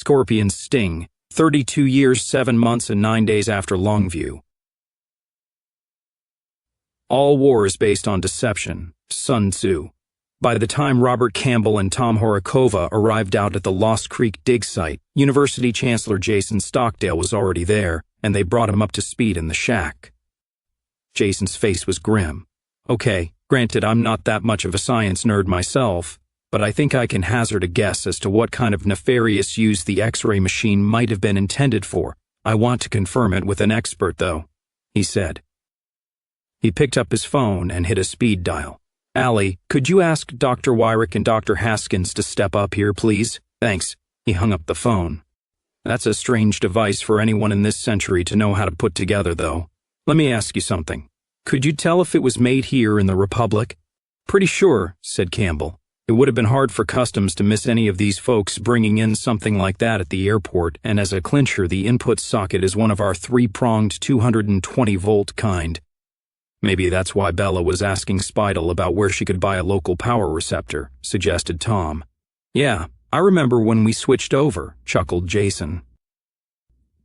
Scorpion's sting, 32 years, 7 months, and 9 days after Longview. All war is based on deception, Sun Tzu. By the time Robert Campbell and Tom Horakova arrived out at the Lost Creek dig site, University Chancellor Jason Stockdale was already there, and they brought him up to speed in the shack. Jason's face was grim. Okay, granted I'm not that much of a science nerd myself, but I think I can hazard a guess as to what kind of nefarious use the X-ray machine might have been intended for. I want to confirm it with an expert, though, he said. He picked up his phone and hit a speed dial. Allie, could you ask Dr. Wyrick and Dr. Haskins to step up here, please? Thanks. He hung up the phone. That's a strange device for anyone in this century to know how to put together, though. Let me ask you something. Could you tell if it was made here in the Republic? Pretty sure, said Campbell. It would have been hard for customs to miss any of these folks bringing in something like that at the airport, and as a clincher, the input socket is one of our 3-pronged 220-volt kind. Maybe that's why Bella was asking Spidel about where she could buy a local power receptor, suggested Tom. Yeah, I remember when we switched over, chuckled Jason.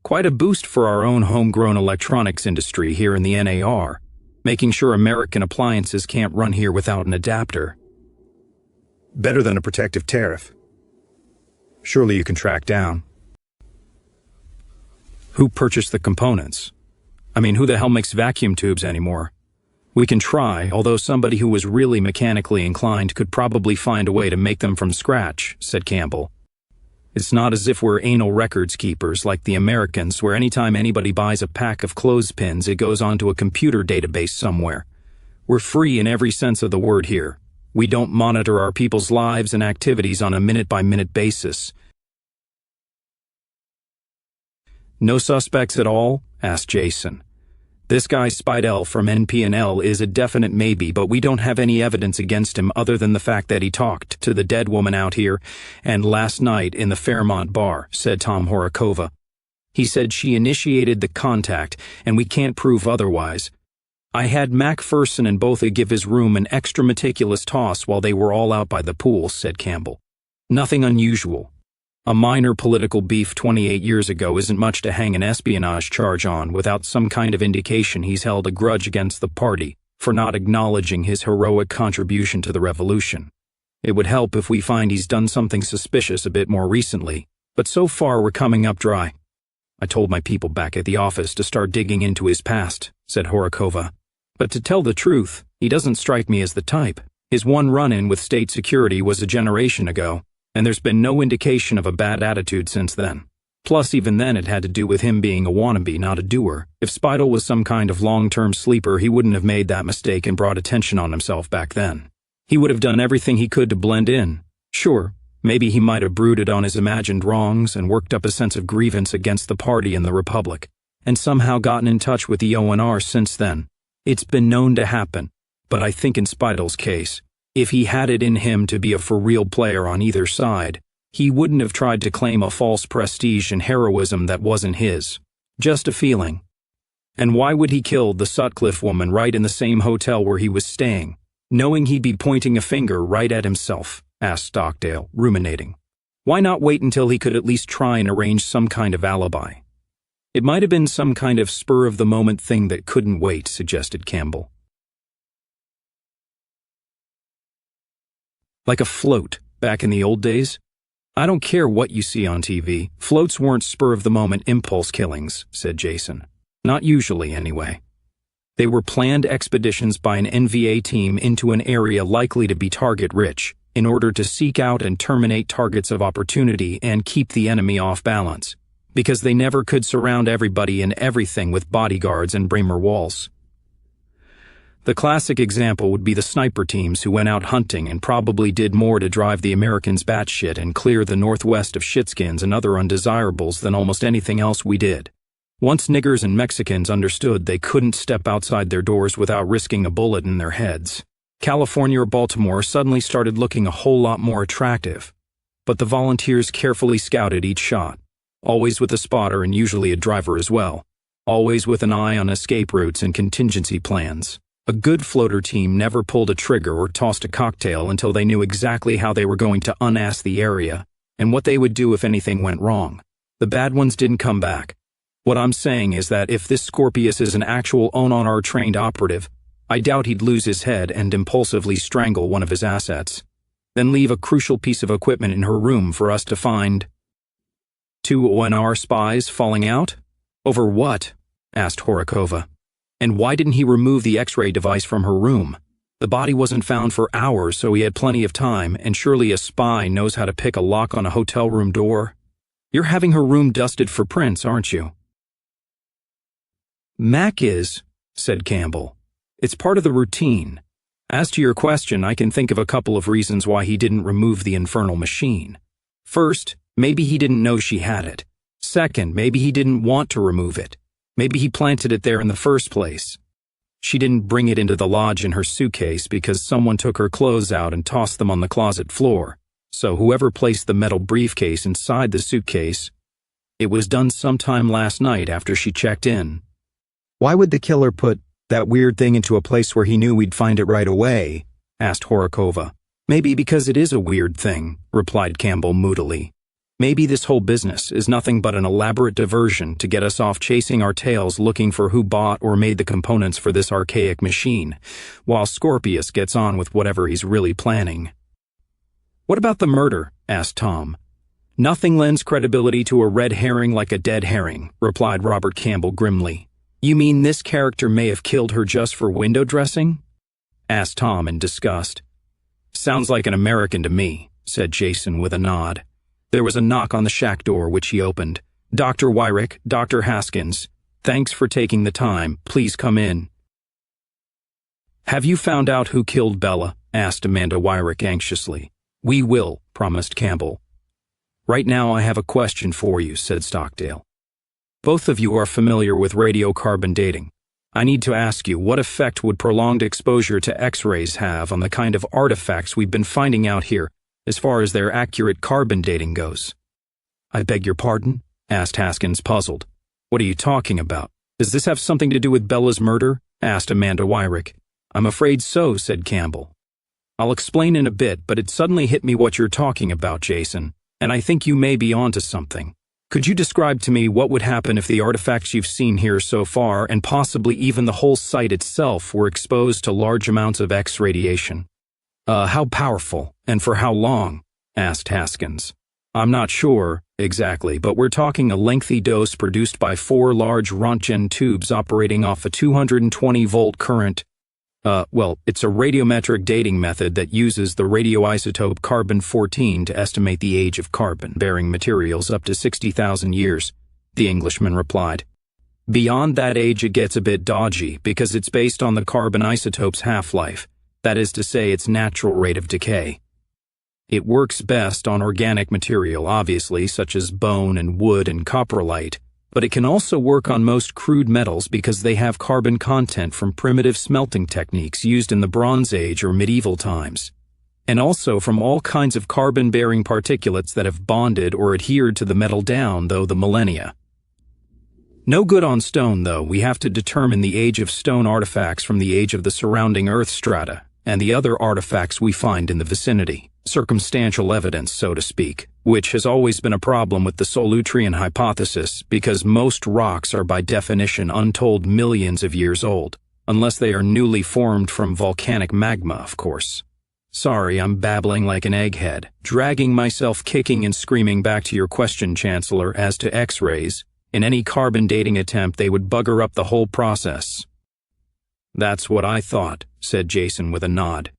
Quite a boost for our own homegrown electronics industry here in the NAR, making sure American appliances can't run here without an adapter. Better than a protective tariff. Surely you can track down. Who purchased the components? I mean, who the hell makes vacuum tubes anymore? We can try, although somebody who was really mechanically inclined could probably find a way to make them from scratch, said Campbell. It's not as if we're anal records keepers like the Americans, where anytime anybody buys a pack of clothespins, it goes onto a computer database somewhere. We're free in every sense of the word here. We don't monitor our people's lives and activities on a minute-by-minute basis. No suspects at all? Asked Jason. This guy Spidel from NP&L is a definite maybe, but we don't have any evidence against him other than the fact that he talked to the dead woman out here and last night in the Fairmont bar, said Tom Horakova. He said she initiated the contact, and we can't prove otherwise. I had Macpherson and Botha give his room an extra meticulous toss while they were all out by the pool, said Campbell. Nothing unusual. A minor political beef 28 years ago isn't much to hang an espionage charge on without some kind of indication he's held a grudge against the party for not acknowledging his heroic contribution to the revolution. It would help if we find he's done something suspicious a bit more recently, but so far we're coming up dry. I told my people back at the office to start digging into his past, said Horakova. But to tell the truth, he doesn't strike me as the type. His one run-in with state security was a generation ago, and there's been no indication of a bad attitude since then. Plus, even then it had to do with him being a wannabe, not a doer. If Spidel was some kind of long-term sleeper, he wouldn't have made that mistake and brought attention on himself back then. He would have done everything he could to blend in. Sure, maybe he might have brooded on his imagined wrongs and worked up a sense of grievance against the party and the Republic, and somehow gotten in touch with the ONR since then. It's been known to happen, but I think in Spidel's case, if he had it in him to be a for-real player on either side, he wouldn't have tried to claim a false prestige and heroism that wasn't his. Just a feeling. And why would he kill the Sutcliffe woman right in the same hotel where he was staying, knowing he'd be pointing a finger right at himself? Asked Stockdale, ruminating. Why not wait until he could at least try and arrange some kind of alibi? It might have been some kind of spur-of-the-moment thing that couldn't wait, suggested Campbell. Like a float, back in the old days? I don't care what you see on TV. Floats weren't spur-of-the-moment impulse killings, said Jason. Not usually, anyway. They were planned expeditions by an NVA team into an area likely to be target-rich, in order to seek out and terminate targets of opportunity and keep the enemy off balance, because they never could surround everybody and everything with bodyguards and Bremer walls. The classic example would be the sniper teams who went out hunting and probably did more to drive the Americans batshit and clear the northwest of shitskins and other undesirables than almost anything else we did. Once niggers and Mexicans understood they couldn't step outside their doors without risking a bullet in their heads, California or Baltimore suddenly started looking a whole lot more attractive. But the volunteers carefully scouted each shot, always with a spotter and usually a driver as well, always with an eye on escape routes and contingency plans. A good floater team never pulled a trigger or tossed a cocktail until they knew exactly how they were going to unass the area and what they would do if anything went wrong. The bad ones didn't come back. What I'm saying is that if this Scorpius is an actual ONR-trained operative, I doubt he'd lose his head and impulsively strangle one of his assets, then leave a crucial piece of equipment in her room for us to find. 2 ONR spies falling out? Over what? Asked Horakova. And why didn't he remove the X-ray device from her room? The body wasn't found for hours, so he had plenty of time, and surely a spy knows how to pick a lock on a hotel room door. You're having her room dusted for prints, aren't you? Mac is, said Campbell. It's part of the routine. As to your question, I can think of a couple of reasons why he didn't remove the infernal machine. First, maybe he didn't know she had it. Second, maybe he didn't want to remove it. Maybe he planted it there in the first place. She didn't bring it into the lodge in her suitcase because someone took her clothes out and tossed them on the closet floor. So whoever placed the metal briefcase inside the suitcase, it was done sometime last night after she checked in. Why would the killer put that weird thing into a place where he knew we'd find it right away? Asked Horakova. Maybe because it is a weird thing, replied Campbell moodily. Maybe this whole business is nothing but an elaborate diversion to get us off chasing our tails looking for who bought or made the components for this archaic machine, while Scorpius gets on with whatever he's really planning. What about the murder? Asked Tom. Nothing lends credibility to a red herring like a dead herring, replied Robert Campbell grimly. You mean this character may have killed her just for window dressing? Asked Tom in disgust. Sounds like an American to me, said Jason with a nod. There was a knock on the shack door, which he opened. Dr. Wyrick, Dr. Haskins, thanks for taking the time. Please come in. Have you found out who killed Bella? Asked Amanda Wyrick anxiously. We will, promised Campbell. Right now I have a question for you, said Stockdale. Both of you are familiar with radiocarbon dating. I need to ask you, what effect would prolonged exposure to X-rays have on the kind of artifacts we've been finding out here, as far as their accurate carbon dating goes? I beg your pardon? Asked Haskins, puzzled. What are you talking about? Does this have something to do with Bella's murder? Asked Amanda Wyrick. I'm afraid so, said Campbell. I'll explain in a bit, but it suddenly hit me what you're talking about, Jason, and I think you may be onto something. Could you describe to me what would happen if the artifacts you've seen here so far, and possibly even the whole site itself, were exposed to large amounts of X radiation? How powerful, and for how long? Asked Haskins. I'm not sure, exactly, but we're talking a lengthy dose produced by 4 large Rontgen tubes operating off a 220-volt current. It's a radiometric dating method that uses the radioisotope carbon-14 to estimate the age of carbon-bearing materials up to 60,000 years, the Englishman replied. Beyond that age it gets a bit dodgy because it's based on the carbon isotope's half-life, that is to say its natural rate of decay. It works best on organic material, obviously, such as bone and wood and coprolite, but it can also work on most crude metals because they have carbon content from primitive smelting techniques used in the Bronze Age or medieval times, and also from all kinds of carbon-bearing particulates that have bonded or adhered to the metal down through the millennia. No good on stone, though. We have to determine the age of stone artifacts from the age of the surrounding earth strata and the other artifacts we find in the vicinity. Circumstantial evidence, so to speak, which has always been a problem with the Solutrean hypothesis because most rocks are by definition untold millions of years old, unless they are newly formed from volcanic magma, of course. Sorry, I'm babbling like an egghead, dragging myself kicking and screaming back to your question, Chancellor, as to X-rays. In any carbon dating attempt, they would bugger up the whole process. That's what I thought, said Jason with a nod.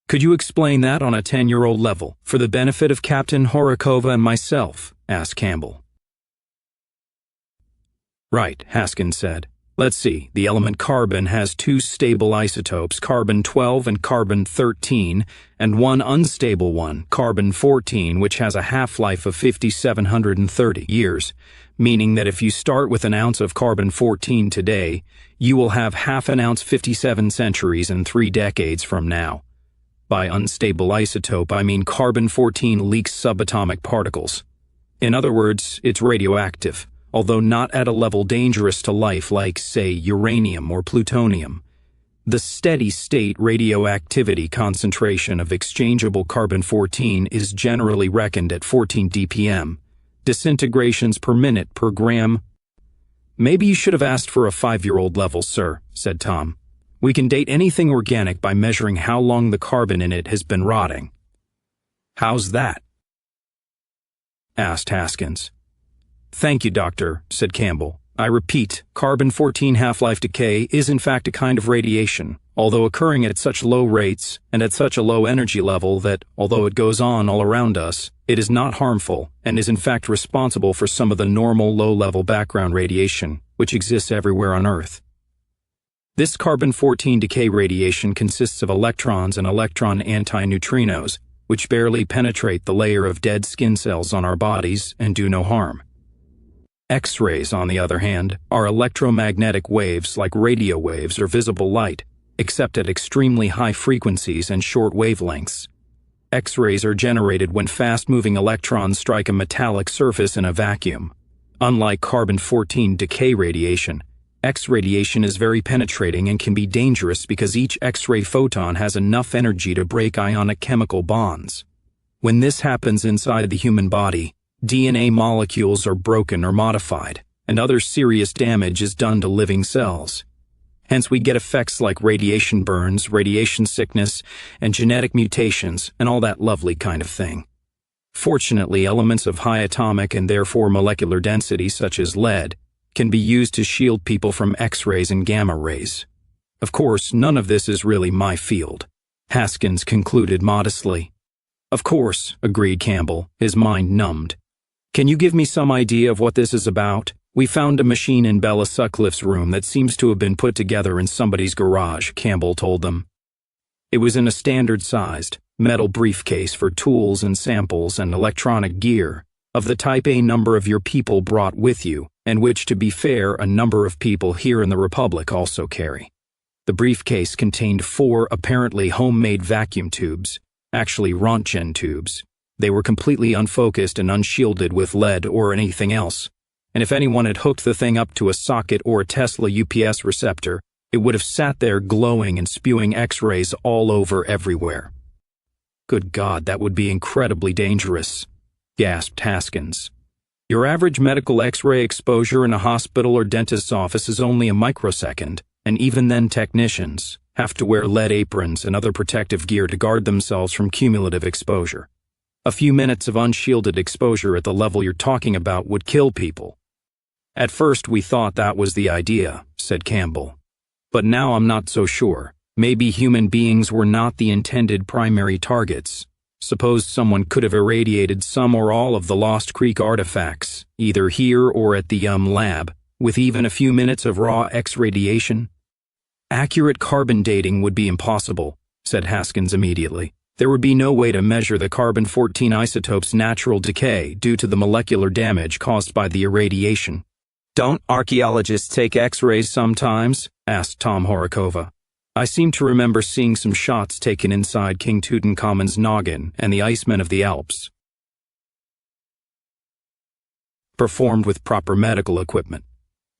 Could you explain that on a 10-year-old level, for the benefit of Captain Horakova and myself? Asked Campbell. Right, Haskins said. Let's see, the element carbon has 2 stable isotopes, carbon-12 and carbon-13, and 1 unstable one, carbon-14, which has a half-life of 5,730 years, meaning that if you start with an ounce of carbon-14 today, you will have half an ounce 57 centuries and 3 decades from now. By unstable isotope, I mean carbon-14 leaks subatomic particles. In other words, it's radioactive, although not at a level dangerous to life like, say, uranium or plutonium. The steady-state radioactivity concentration of exchangeable carbon-14 is generally reckoned at 14 dpm, disintegrations per minute per gram. Maybe you should have asked for a 5-year-old level, sir, said Tom. We can date anything organic by measuring how long the carbon in it has been rotting. How's that? Asked Haskins. Thank you, Doctor, said Campbell. I repeat, carbon-14 half-life decay is in fact a kind of radiation, although occurring at such low rates and at such a low energy level that, although it goes on all around us, it is not harmful and is in fact responsible for some of the normal low-level background radiation which exists everywhere on Earth. This carbon-14 decay radiation consists of electrons and electron antineutrinos, which barely penetrate the layer of dead skin cells on our bodies and do no harm. X-rays, on the other hand, are electromagnetic waves like radio waves or visible light, except at extremely high frequencies and short wavelengths. X-rays are generated when fast-moving electrons strike a metallic surface in a vacuum. Unlike carbon-14 decay radiation, X-radiation is very penetrating and can be dangerous because each X-ray photon has enough energy to break ionic chemical bonds. When this happens inside the human body, DNA molecules are broken or modified, and other serious damage is done to living cells. Hence we get effects like radiation burns, radiation sickness, and genetic mutations, and all that lovely kind of thing. Fortunately, elements of high atomic and therefore molecular density, such as lead, can be used to shield people from X-rays and gamma rays. Of course, none of this is really my field, Haskins concluded modestly. Of course, agreed Campbell, his mind numbed. Can you give me some idea of what this is about? We found a machine in Bella Sutcliffe's room that seems to have been put together in somebody's garage, Campbell told them. It was in a standard-sized, metal briefcase for tools and samples and electronic gear, of the type a number of your people brought with you, and which, to be fair, a number of people here in the Republic also carry. The briefcase contained 4 apparently homemade vacuum tubes, actually Rontgen tubes. They were completely unfocused and unshielded with lead or anything else, and if anyone had hooked the thing up to a socket or a Tesla UPS receptor, it would have sat there glowing and spewing X-rays all over everywhere. Good God, that would be incredibly dangerous, gasped Haskins. Your average medical X-ray exposure in a hospital or dentist's office is only a microsecond, and even then technicians have to wear lead aprons and other protective gear to guard themselves from cumulative exposure. A few minutes of unshielded exposure at the level you're talking about would kill people. At first we thought that was the idea, said Campbell. But now I'm not so sure. Maybe human beings were not the intended primary targets. Suppose someone could have irradiated some or all of the Lost Creek artifacts, either here or at the lab, with even a few minutes of raw X radiation. Accurate carbon dating would be impossible, said Haskins immediately. There would be no way to measure the carbon-14 isotope's natural decay due to the molecular damage caused by the irradiation. Don't archaeologists take X-rays sometimes? Asked Tom Horakova. I seem to remember seeing some shots taken inside King Tutankhamun's noggin and the Icemen of the Alps. Performed with proper medical equipment.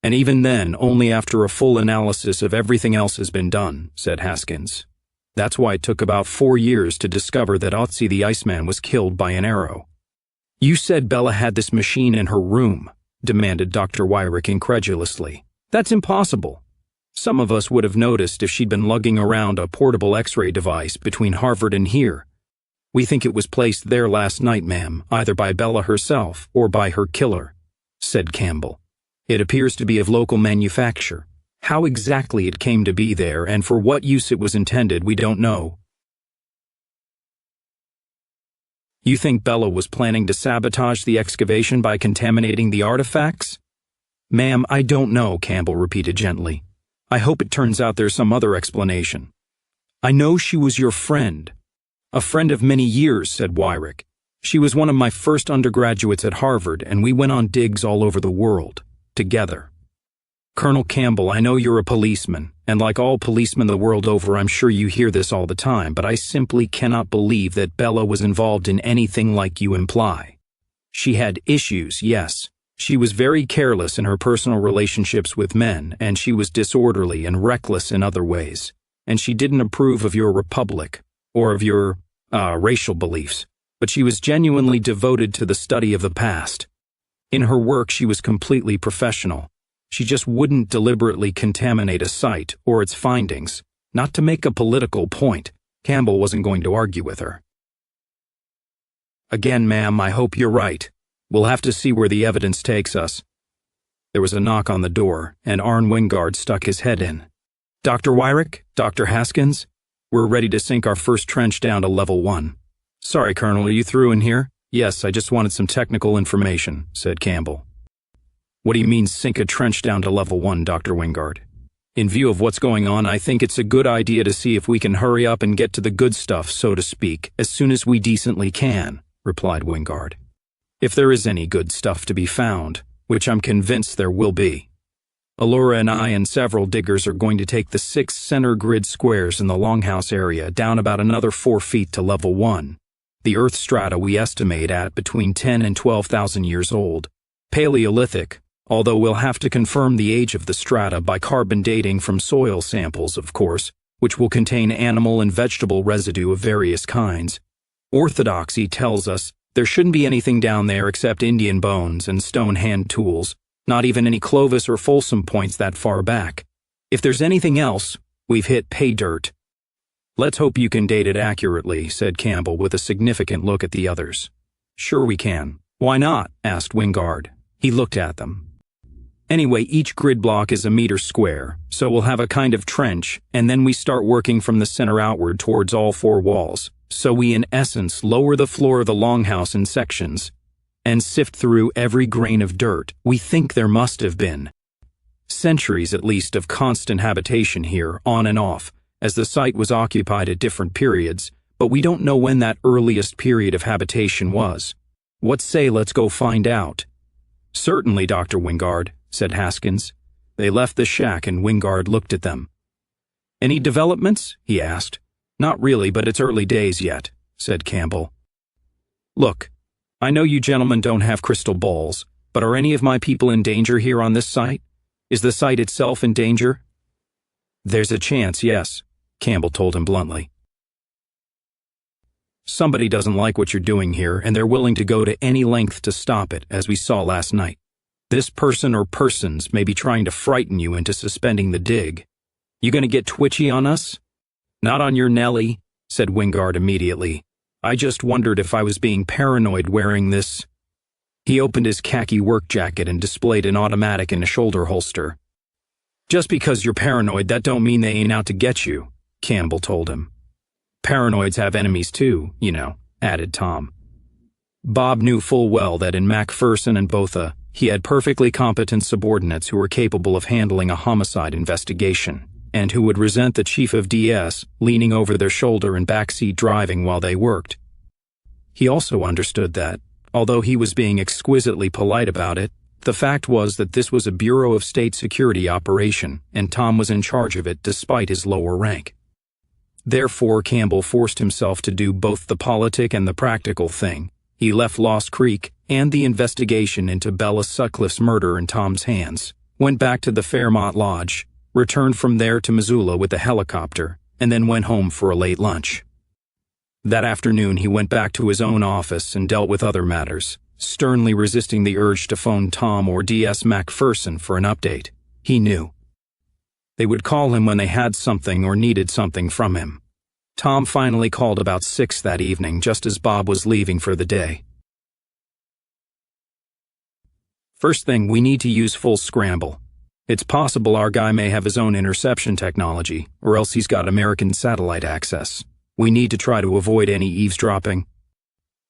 And even then, only after a full analysis of everything else has been done, said Haskins. That's why it took about 4 years to discover that Otzi the Iceman was killed by an arrow. You said Bella had this machine in her room, demanded Dr. Wyrick incredulously. That's impossible. Some of us would have noticed if she'd been lugging around a portable X-ray device between Harvard and here. We think it was placed there last night, ma'am, either by Bella herself or by her killer, said Campbell. It appears to be of local manufacture. How exactly it came to be there and for what use it was intended, we don't know. You think Bella was planning to sabotage the excavation by contaminating the artifacts? Ma'am, I don't know, Campbell repeated gently. I hope it turns out there's some other explanation. I know she was your friend. A friend of many years, said Wyrick. She was one of my first undergraduates at Harvard, and we went on digs all over the world, together. Colonel Campbell, I know you're a policeman, and like all policemen the world over, I'm sure you hear this all the time, but I simply cannot believe that Bella was involved in anything like you imply. She had issues, yes. She was very careless in her personal relationships with men, and she was disorderly and reckless in other ways. and she didn't approve of your republic, or of your, racial beliefs, but she was genuinely devoted to the study of the past. In her work, she was completely professional. She just wouldn't deliberately contaminate a site or its findings. Not to make a political point, Campbell wasn't going to argue with her. Again, ma'am, I hope you're right. We'll have to see where the evidence takes us. There was a knock on the door, and Arne Wingard stuck his head in. Dr. Wyrick? Dr. Haskins? We're ready to sink our first trench down to level 1. Sorry, Colonel, are you through in here? Yes, I just wanted some technical information, said Campbell. What do you mean sink a trench down to level 1, Dr. Wingard? In view of what's going on, I think it's a good idea to see if we can hurry up and get to the good stuff, so to speak, as soon as we decently can, replied Wingard. If there is any good stuff to be found, which I'm convinced there will be. Allura and I and several diggers are going to take the 6 center grid squares in the Longhouse area down about another 4 feet to level 1. The Earth strata we estimate at between 10 and 12,000 years old. Paleolithic, although we'll have to confirm the age of the strata by carbon dating from soil samples, of course, which will contain animal and vegetable residue of various kinds. Orthodoxy tells us there shouldn't be anything down there except Indian bones and stone hand tools, not even any Clovis or Folsom points that far back. If there's anything else, we've hit pay dirt. Let's hope you can date it accurately, said Campbell with a significant look at the others. Sure we can. Why not? Asked Wingard. He looked at them. Anyway, each grid block is a meter square, so we'll have a kind of trench, and then we start working from the center outward towards all 4 walls. So we in essence lower the floor of the longhouse in sections, and sift through every grain of dirt we think there must have been. Centuries at least of constant habitation here, on and off, as the site was occupied at different periods, but we don't know when that earliest period of habitation was. What say let's go find out? Certainly, Dr. Wingard, said Haskins. They left the shack and Wingard looked at them. Any developments? He asked. Not really, but it's early days yet, said Campbell. Look, I know you gentlemen don't have crystal balls, but are any of my people in danger here on this site? Is the site itself in danger? There's a chance, yes, Campbell told him bluntly. Somebody doesn't like what you're doing here, and they're willing to go to any length to stop it, as we saw last night. This person or persons may be trying to frighten you into suspending the dig. You gonna get twitchy on us? Not on your Nelly, said Wingard immediately. I just wondered if I was being paranoid wearing this. He opened his khaki work jacket and displayed an automatic in a shoulder holster. Just because you're paranoid, that don't mean they ain't out to get you, Campbell told him. Paranoids have enemies too, you know, added Tom. Bob knew full well that in Macpherson and Botha, he had perfectly competent subordinates who were capable of handling a homicide investigation, and who would resent the chief of DS leaning over their shoulder and backseat driving while they worked. He also understood that, although he was being exquisitely polite about it, the fact was that this was a Bureau of State Security operation, and Tom was in charge of it despite his lower rank. Therefore, Campbell forced himself to do both the politic and the practical thing. He left Lost Creek and the investigation into Bella Sutcliffe's murder in Tom's hands, went back to the Fairmont Lodge, returned from there to Missoula with a helicopter, and then went home for a late lunch. That afternoon he went back to his own office and dealt with other matters, sternly resisting the urge to phone Tom or D.S. Macpherson for an update. He knew they would call him when they had something or needed something from him. Tom finally called about 6 that evening, just as Bob was leaving for the day. First thing, we need to use full scramble. It's possible our guy may have his own interception technology, or else he's got American satellite access. We need to try to avoid any eavesdropping.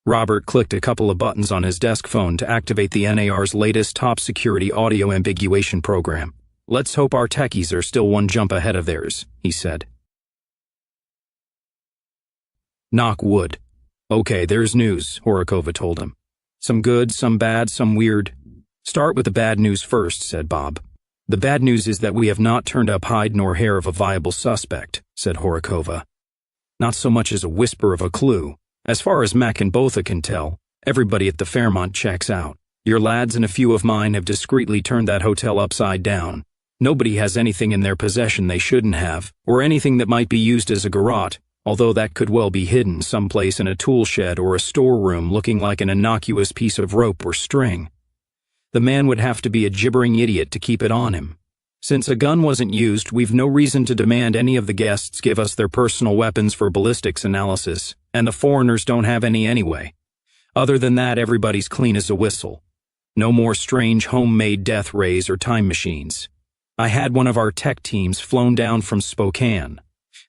Robert clicked a couple of buttons on his desk phone to activate the NAR's latest top security audio ambiguation program. Let's hope our techies are still one jump ahead of theirs, he said. Knock wood. Okay, there's news, Horakova told him. Some good, some bad, some weird. Start with the bad news first, said Bob. The bad news is that we have not turned up hide nor hair of a viable suspect, said Horakova. Not so much as a whisper of a clue. As far as Mac and Botha can tell, everybody at the Fairmont checks out. Your lads and a few of mine have discreetly turned that hotel upside down. Nobody has anything in their possession they shouldn't have, or anything that might be used as a garrote, although that could well be hidden someplace in a tool shed or a storeroom looking like an innocuous piece of rope or string. The man would have to be a gibbering idiot to keep it on him. Since a gun wasn't used, we've no reason to demand any of the guests give us their personal weapons for ballistics analysis, and the foreigners don't have any anyway. Other than that, everybody's clean as a whistle. No more strange homemade death rays or time machines. I had one of our tech teams flown down from Spokane.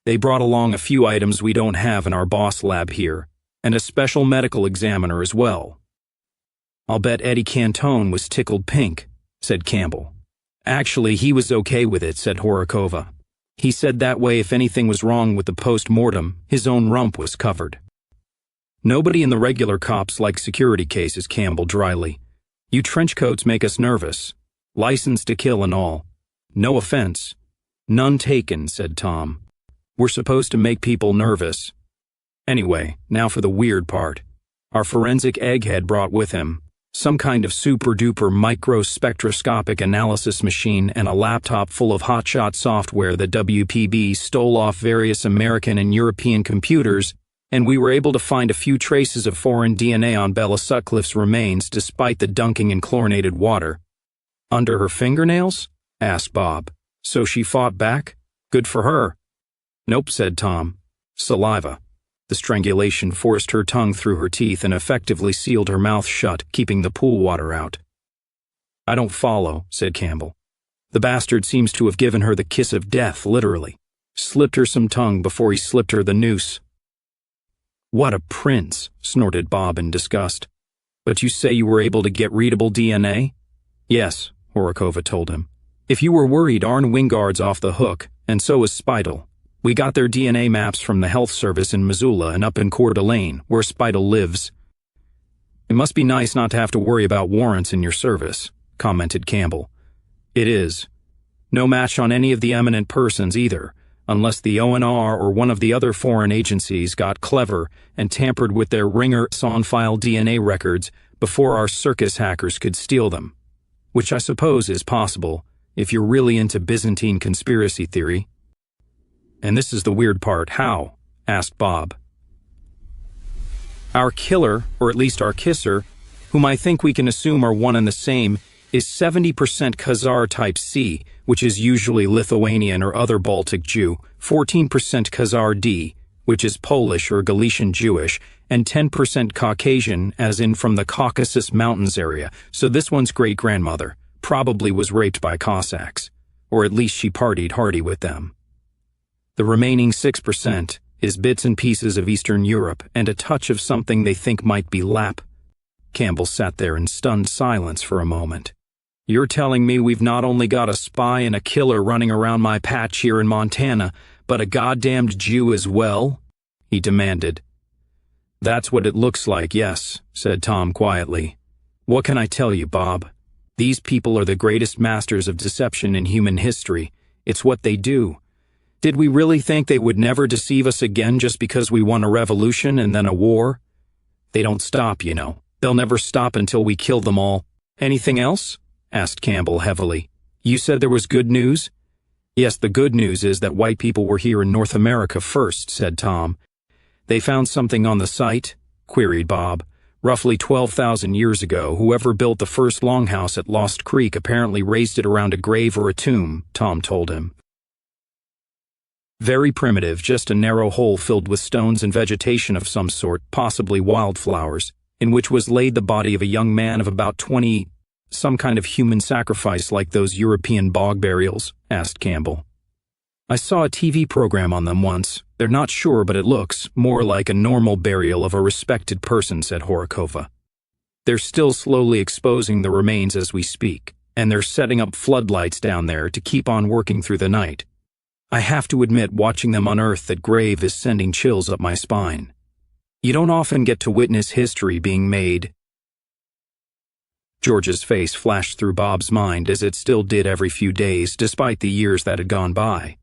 They brought along a few items we don't have in our boss lab here, and a special medical examiner as well. I'll bet Eddie Cantone was tickled pink, said Campbell. Actually, he was okay with it, said Horakova. He said that way if anything was wrong with the post-mortem, his own rump was covered. Nobody in the regular cops like security cases, Campbell dryly. You trenchcoats make us nervous. License to kill and all. No offense. None taken, said Tom. We're supposed to make people nervous. Anyway, now for the weird part. Our forensic egghead brought with him some kind of super-duper microspectroscopic analysis machine and a laptop full of hotshot software that WPB stole off various American and European computers, and we were able to find a few traces of foreign DNA on Bella Sutcliffe's remains despite the dunking in chlorinated water. Under her fingernails? Asked Bob. So she fought back? Good for her. Nope, said Tom. Saliva. The strangulation forced her tongue through her teeth and effectively sealed her mouth shut, keeping the pool water out. I don't follow, said Campbell. The bastard seems to have given her the kiss of death, literally. Slipped her some tongue before he slipped her the noose. What a prince, snorted Bob in disgust. But you say you were able to get readable DNA? Yes, Horakova told him. If you were worried, Arne Wingard's off the hook, and so is Spidel. We got their DNA maps from the health service in Missoula and up in Coeur d'Alene, where Spidel lives. It must be nice not to have to worry about warrants in your service, commented Campbell. It is. No match on any of the eminent persons either, unless the ONR or one of the other foreign agencies got clever and tampered with their ringer-on-file DNA records before our circus hackers could steal them. Which I suppose is possible, if you're really into Byzantine conspiracy theory. And this is the weird part. How? Asked Bob. Our killer, or at least our kisser, whom I think we can assume are one and the same, is 70% Khazar type C, which is usually Lithuanian or other Baltic Jew, 14% Khazar D, which is Polish or Galician Jewish, and 10% Caucasian, as in from the Caucasus Mountains area, so this one's great-grandmother probably was raped by Cossacks, or at least she partied hearty with them. The remaining 6% is bits and pieces of Eastern Europe and a touch of something they think might be Lap. Campbell sat there in stunned silence for a moment. You're telling me we've not only got a spy and a killer running around my patch here in Montana, but a goddamned Jew as well? He demanded. That's what it looks like, yes, said Tom quietly. What can I tell you, Bob? These people are the greatest masters of deception in human history. It's what they do. Did we really think they would never deceive us again just because we won a revolution and then a war? They don't stop, you know. They'll never stop until we kill them all. Anything else? Asked Campbell heavily. You said there was good news? Yes, the good news is that white people were here in North America first, said Tom. They found something on the site? Queried Bob. Roughly 12,000 years ago, whoever built the first longhouse at Lost Creek apparently raised it around a grave or a tomb, Tom told him. Very primitive, just a narrow hole filled with stones and vegetation of some sort, possibly wildflowers, in which was laid the body of a young man of about 20, some kind of human sacrifice like those European bog burials, asked Campbell. I saw a TV program on them once. They're not sure, but it looks more like a normal burial of a respected person, said Horakova. They're still slowly exposing the remains as we speak, and they're setting up floodlights down there to keep on working through the night. I have to admit, watching them unearth that grave is sending chills up my spine. You don't often get to witness history being made. George's face flashed through Bob's mind as it still did every few days, despite the years that had gone by.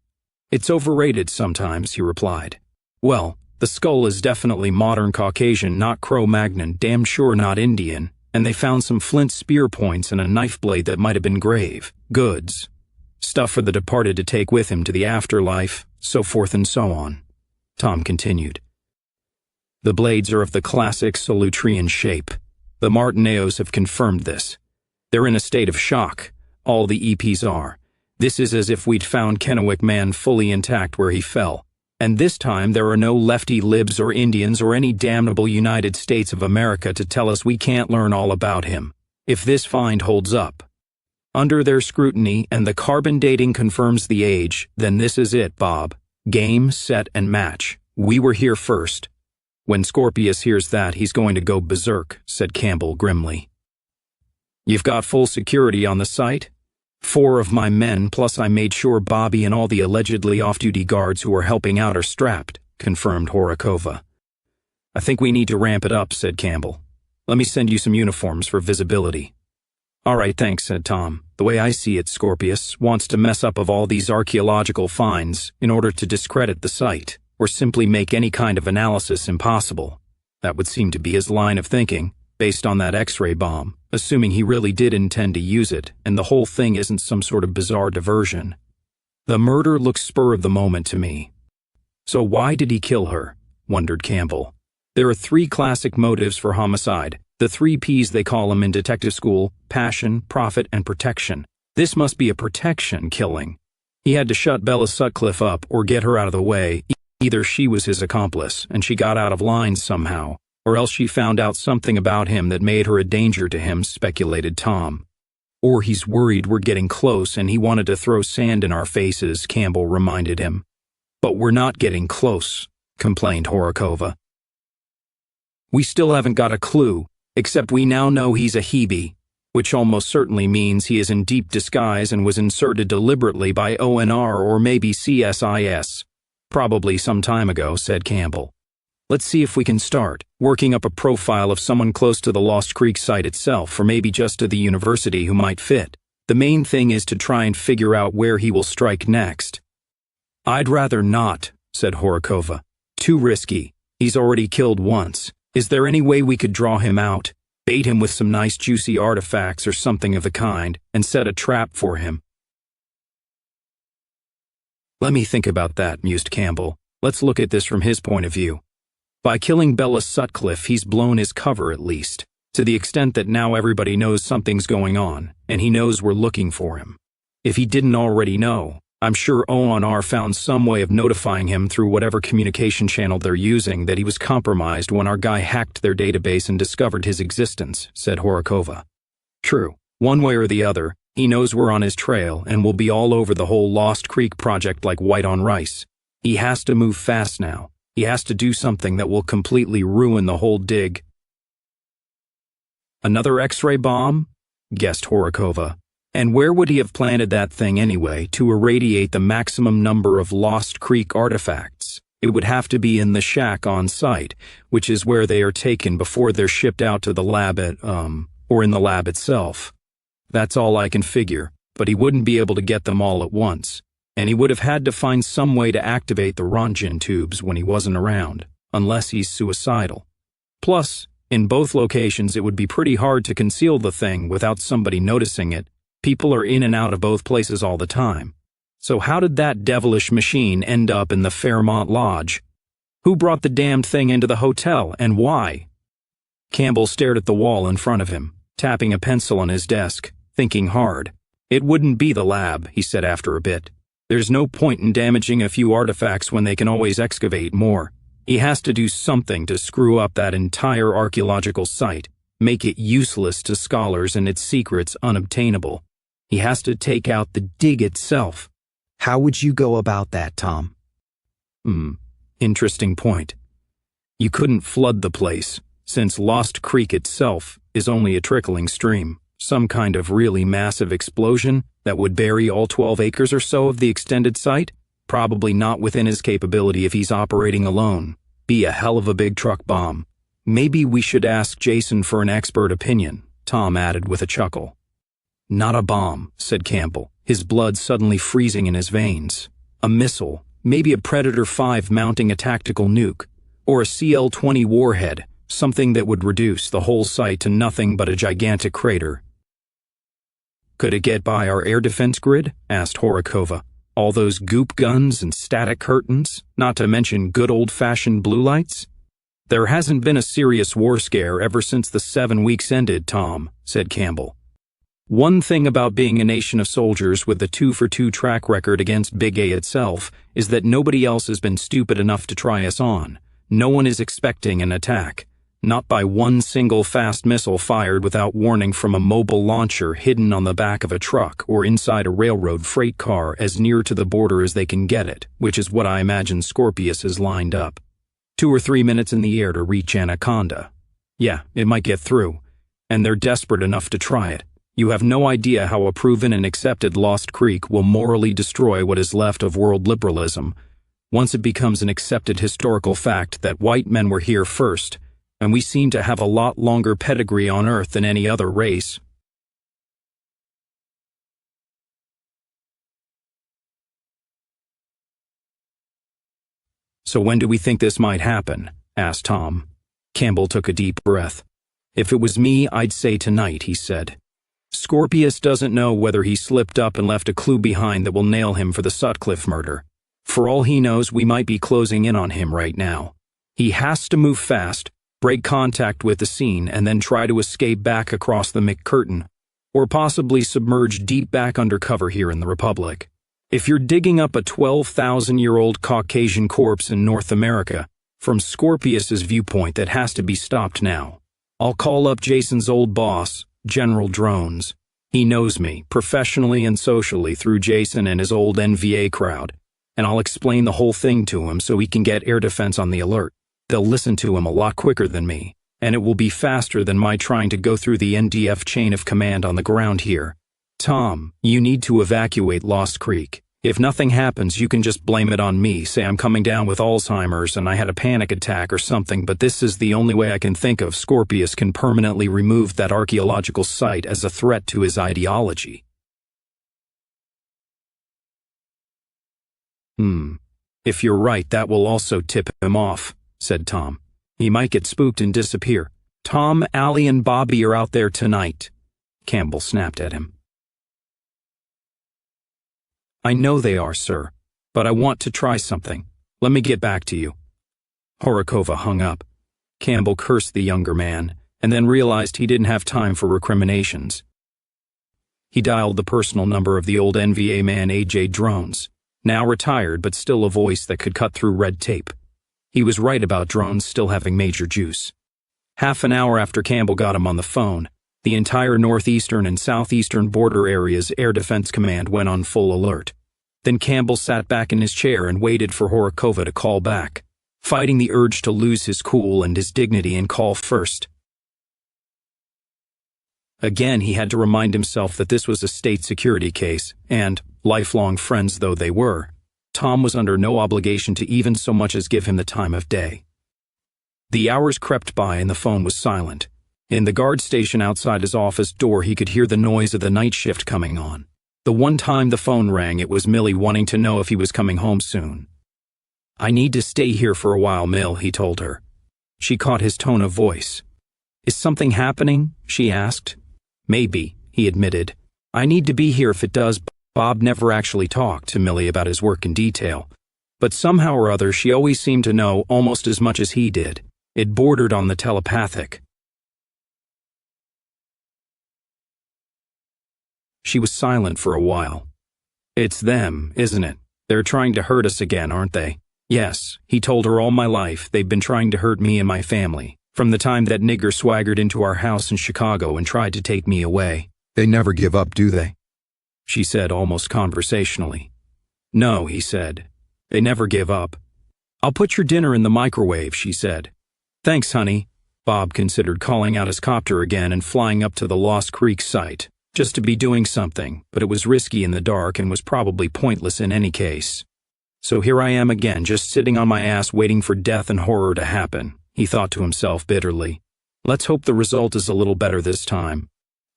It's overrated sometimes, he replied. Well, the skull is definitely modern Caucasian, not Cro-Magnon, damn sure not Indian, and they found some flint spear points and a knife blade that might have been grave goods. stuff for the departed to take with him to the afterlife, so forth and so on. Tom continued. The blades are of the classic Solutrean shape. The Martineos have confirmed this. They're in a state of shock. All the EPs are. This is as if we'd found Kennewick Man fully intact where he fell. And this time there are no lefty libs or Indians or any damnable United States of America to tell us we can't learn all about him. If this find holds up, under their scrutiny and the carbon dating confirms the age, then this is it, Bob. Game, set, and match. We were here first. When Scorpius hears that, he's going to go berserk, said Campbell grimly. You've got full security on the site? 4 of my men, plus I made sure Bobby and all the allegedly off-duty guards who are helping out are strapped, confirmed Horakova. I think we need to ramp it up, said Campbell. Let me send you some uniforms for visibility. All right, thanks, said Tom. The way I see it, Scorpius wants to mess up of all these archaeological finds in order to discredit the site, or simply make any kind of analysis impossible. That would seem to be his line of thinking, based on that X-ray bomb, assuming he really did intend to use it, and the whole thing isn't some sort of bizarre diversion. The murder looks spur of the moment to me. So why did he kill her? Wondered Campbell. There are 3 classic motives for homicide. The 3 Ps they call them in detective school: passion, profit, and protection. This must be a protection killing. He had to shut Bella Sutcliffe up or get her out of the way. Either she was his accomplice and she got out of line somehow, or else she found out something about him that made her a danger to him, speculated Tom. Or he's worried we're getting close and he wanted to throw sand in our faces, Campbell reminded him. But we're not getting close, complained Horakova. We still haven't got a clue, except we now know he's a Hebe, which almost certainly means he is in deep disguise and was inserted deliberately by ONR or maybe CSIS. Probably some time ago, said Campbell. Let's see if we can start working up a profile of someone close to the Lost Creek site itself, or maybe just to the university who might fit. The main thing is to try and figure out where he will strike next. I'd rather not, said Horakova. Too risky. He's already killed once. Is there any way we could draw him out, bait him with some nice juicy artifacts or something of the kind, and set a trap for him? Let me think about that, mused Campbell. Let's look at this from his point of view. By killing Bella Sutcliffe, he's blown his cover at least, to the extent that now everybody knows something's going on, and he knows we're looking for him. If he didn't already know, I'm sure ONR found some way of notifying him through whatever communication channel they're using that he was compromised when our guy hacked their database and discovered his existence, said Horakova. True. One way or the other, he knows we're on his trail and will be all over the whole Lost Creek project like white on rice. He has to move fast now. He has to do something that will completely ruin the whole dig. Another X-ray bomb? Guessed Horakova. And where would he have planted that thing anyway to irradiate the maximum number of Lost Creek artifacts? It would have to be in the shack on site, which is where they are taken before they're shipped out to the lab or in the lab itself. That's all I can figure, but he wouldn't be able to get them all at once, and he would have had to find some way to activate the Röntgen tubes when he wasn't around, unless he's suicidal. Plus, in both locations it would be pretty hard to conceal the thing without somebody noticing it. People are in and out of both places all the time. So how did that devilish machine end up in the Fairmont Lodge? Who brought the damned thing into the hotel, and why? Campbell stared at the wall in front of him, tapping a pencil on his desk, thinking hard. It wouldn't be the lab, he said after a bit. There's no point in damaging a few artifacts when they can always excavate more. He has to do something to screw up that entire archaeological site, make it useless to scholars and its secrets unobtainable. He has to take out the dig itself. How would you go about that, Tom? Interesting point. You couldn't flood the place, since Lost Creek itself is only a trickling stream. Some kind of really massive explosion that would bury all 12 acres or so of the extended site? Probably not within his capability if he's operating alone. Be a hell of a big truck bomb. Maybe we should ask Jason for an expert opinion, Tom added with a chuckle. Not a bomb, said Campbell, his blood suddenly freezing in his veins. A missile, maybe a Predator 5 mounting a tactical nuke, or a CL-20 warhead, something that would reduce the whole site to nothing but a gigantic crater. Could it get by our air defense grid? Asked Horakova. All those goop guns and static curtains, not to mention good old-fashioned blue lights? There hasn't been a serious war scare ever since the 7 weeks ended, Tom, said Campbell. One thing about being a nation of soldiers with a 2-for-2 track record against Big A itself is that nobody else has been stupid enough to try us on. No one is expecting an attack. Not by one single fast missile fired without warning from a mobile launcher hidden on the back of a truck or inside a railroad freight car as near to the border as they can get it, which is what I imagine Scorpius has lined up. 2 or 3 minutes in the air to reach Anaconda. Yeah, it might get through, and they're desperate enough to try it. You have no idea how a proven and accepted Lost Creek will morally destroy what is left of world liberalism, once it becomes an accepted historical fact that white men were here first, and we seem to have a lot longer pedigree on Earth than any other race. So when do we think this might happen? Asked Tom. Campbell took a deep breath. If it was me, I'd say tonight, he said. Scorpius doesn't know whether he slipped up and left a clue behind that will nail him for the Sutcliffe murder. For all he knows, we might be closing in on him right now. He has to move fast, break contact with the scene, and then try to escape back across the McCurtain, or possibly submerge deep back under cover here in the Republic. If you're digging up a 12,000-year-old Caucasian corpse in North America, from Scorpius's viewpoint, that has to be stopped now. I'll call up Jason's old boss, General Drones. He knows me, professionally and socially, through Jason and his old NVA crowd, and I'll explain the whole thing to him so he can get air defense on the alert. They'll listen to him a lot quicker than me, and it will be faster than my trying to go through the NDF chain of command on the ground here. Tom, you need to evacuate Lost Creek. If nothing happens, you can just blame it on me, say I'm coming down with Alzheimer's and I had a panic attack or something, but this is the only way I can think of. Scorpius can permanently remove that archaeological site as a threat to his ideology. If you're right, that will also tip him off, said Tom. He might get spooked and disappear. Tom, Allie, and Bobby are out there tonight. Campbell snapped at him. I know they are, sir, but I want to try something. Let me get back to you. Horakova hung up. Campbell cursed the younger man, and then realized he didn't have time for recriminations. He dialed the personal number of the old NVA man A.J. Drones, now retired but still a voice that could cut through red tape. He was right about Drones still having major juice. Half an hour after Campbell got him on the phone, the entire northeastern and southeastern border area's Air Defense Command went on full alert. Then Campbell sat back in his chair and waited for Horakova to call back, fighting the urge to lose his cool and his dignity and call first. Again, he had to remind himself that this was a state security case, and, lifelong friends though they were, Tom was under no obligation to even so much as give him the time of day. The hours crept by and the phone was silent. In the guard station outside his office door, he could hear the noise of the night shift coming on. The one time the phone rang, it was Millie wanting to know if he was coming home soon. I need to stay here for a while, Mill, he told her. She caught his tone of voice. Is something happening? She asked. Maybe, he admitted. I need to be here if it does. Bob never actually talked to Millie about his work in detail, but somehow or other she always seemed to know almost as much as he did. It bordered on the telepathic. She was silent for a while. It's them, isn't it? They're trying to hurt us again, aren't they? Yes, he told her, all my life they've been trying to hurt me and my family, from the time that nigger swaggered into our house in Chicago and tried to take me away. They never give up, do they? She said almost conversationally. No, he said. They never give up. I'll put your dinner in the microwave, she said. Thanks, honey. Bob considered calling out his copter again and flying up to the Lost Creek site, just to be doing something, but it was risky in the dark and was probably pointless in any case. So here I am again, just sitting on my ass waiting for death and horror to happen, he thought to himself bitterly. Let's hope the result is a little better this time.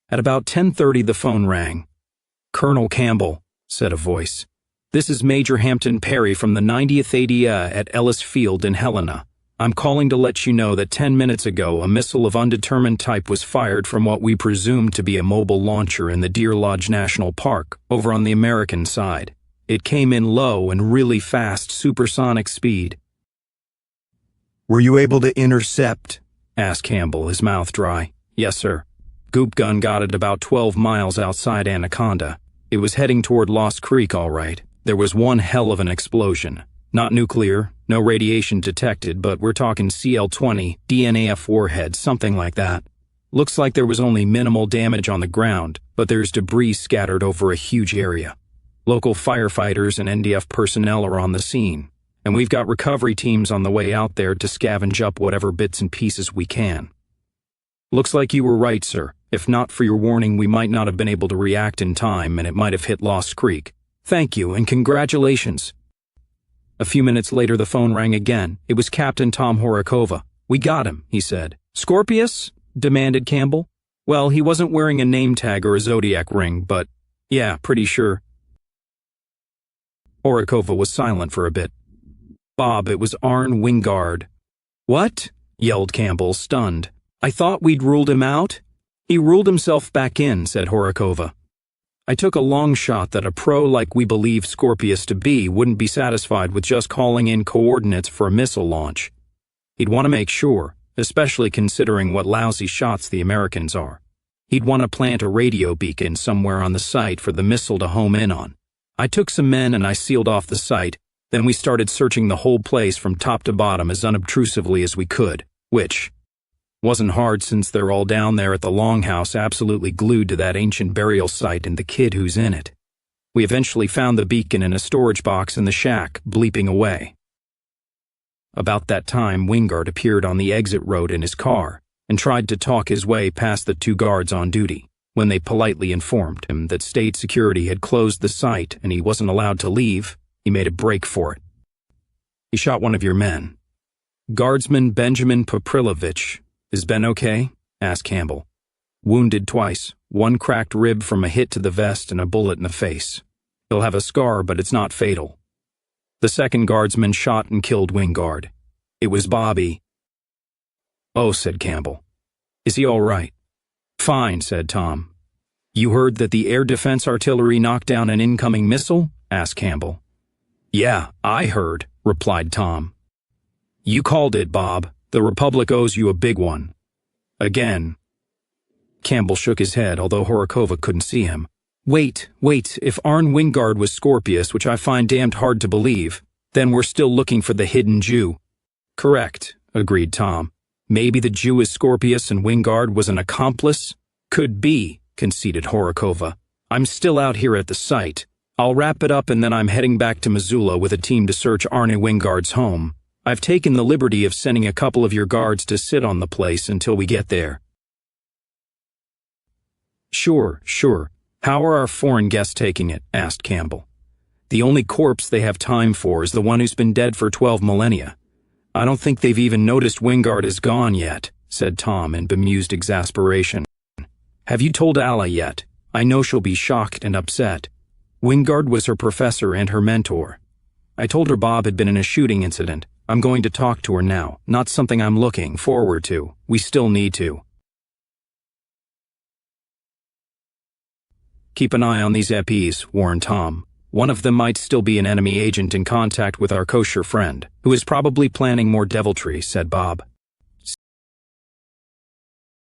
At about 10:30 the phone rang. Colonel Campbell, said a voice. This is Major Hampton Perry from the 90th ADA at Ellis Field in Helena. I'm calling to let you know that 10 minutes ago a missile of undetermined type was fired from what we presume to be a mobile launcher in the Deer Lodge National Park, over on the American side. It came in low and really fast supersonic speed. Were you able to intercept? Asked Campbell, his mouth dry. Yes, sir. Goop gun got it about 12 miles outside Anaconda. It was heading toward Lost Creek, all right. There was one hell of an explosion. Not nuclear, no radiation detected, but we're talking CL-20, DNAF warhead, something like that. Looks like there was only minimal damage on the ground, but there's debris scattered over a huge area. Local firefighters and NDF personnel are on the scene, and we've got recovery teams on the way out there to scavenge up whatever bits and pieces we can. Looks like you were right, sir. If not for your warning, we might not have been able to react in time, and it might have hit Lost Creek. Thank you, and congratulations. A few minutes later, the phone rang again. It was Captain Tom Horakova. We got him, he said. Scorpius? Demanded Campbell. Well, he wasn't wearing a name tag or a zodiac ring, but yeah, pretty sure. Horakova was silent for a bit. Bob, it was Arne Wingard. What? Yelled Campbell, stunned. I thought we'd ruled him out? He ruled himself back in, said Horakova. I took a long shot that a pro like we believe Scorpius to be wouldn't be satisfied with just calling in coordinates for a missile launch. He'd want to make sure, especially considering what lousy shots the Americans are. He'd want to plant a radio beacon somewhere on the site for the missile to home in on. I took some men and I sealed off the site, then we started searching the whole place from top to bottom as unobtrusively as we could, which wasn't hard since they're all down there at the Longhouse absolutely glued to that ancient burial site and the kid who's in it. We eventually found the beacon in a storage box in the shack, bleeping away. About that time, Wingard appeared on the exit road in his car and tried to talk his way past the 2 guards on duty. When they politely informed him that state security had closed the site and he wasn't allowed to leave, he made a break for it. He shot one of your men. Guardsman Benjamin Poprilovich. Is Ben okay? Asked Campbell. Wounded twice, 1 cracked rib from a hit to the vest and a bullet in the face. He'll have a scar, but it's not fatal. The second guardsman shot and killed Wingard. It was Bobby. Oh, said Campbell. Is he all right? Fine, said Tom. You heard that the air defense artillery knocked down an incoming missile? Asked Campbell. Yeah, I heard, replied Tom. You called it, Bob. The Republic owes you a big one. Again. Campbell shook his head, although Horakova couldn't see him. Wait, if Arne Wingard was Scorpius, which I find damned hard to believe, then we're still looking for the hidden Jew. Correct, agreed Tom. Maybe the Jew is Scorpius and Wingard was an accomplice? Could be, conceded Horakova. I'm still out here at the site. I'll wrap it up and then I'm heading back to Missoula with a team to search Arne Wingard's home. I've taken the liberty of sending a couple of your guards to sit on the place until we get there. Sure. How are our foreign guests taking it? Asked Campbell. The only corpse they have time for is the one who's been dead for 12 millennia. I don't think they've even noticed Wingard is gone yet, said Tom in bemused exasperation. Have you told Alla yet? I know she'll be shocked and upset. Wingard was her professor and her mentor. I told her Bob had been in a shooting incident. I'm going to talk to her now, not something I'm looking forward to. We still need to. Keep an eye on these EPs, warned Tom. One of them might still be an enemy agent in contact with our kosher friend, who is probably planning more deviltry, said Bob.